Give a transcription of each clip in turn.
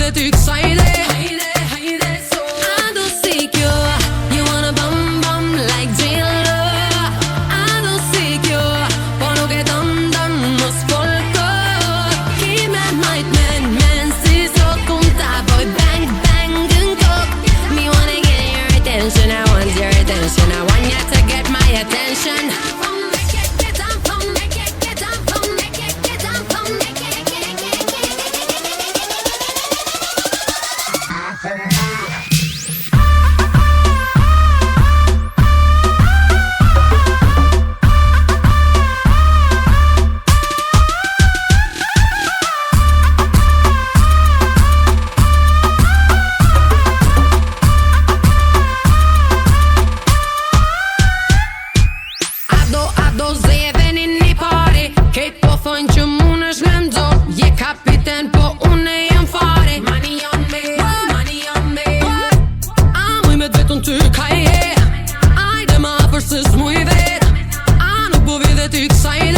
det tycks hejde. Så är du secure, you wanna bum bum like J-Lo. Är du secure, på något andan hos folket. Give me might men si så kunta boy bang bang gunkok. Me wanna get your attention, I want your attention, I want you to get my attention. Do zeven in i party, Kate på funksjoner men då je kapiten på une en fare. Money on me, money on me. Am med vet tu kai e. Ai de ma versus muy vet. Anu på vid det excited.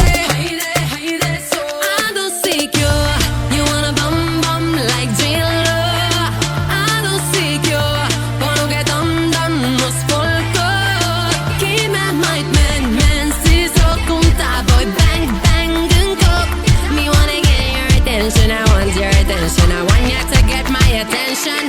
Hejde så. I don't seek you. You wanna bum bum like J-Lo. I don't seek you. På något andan hos folket. Give me might men si så kunta boy bang bang gunkok. Me wanna get your attention, I want your attention, I want you to get my attention.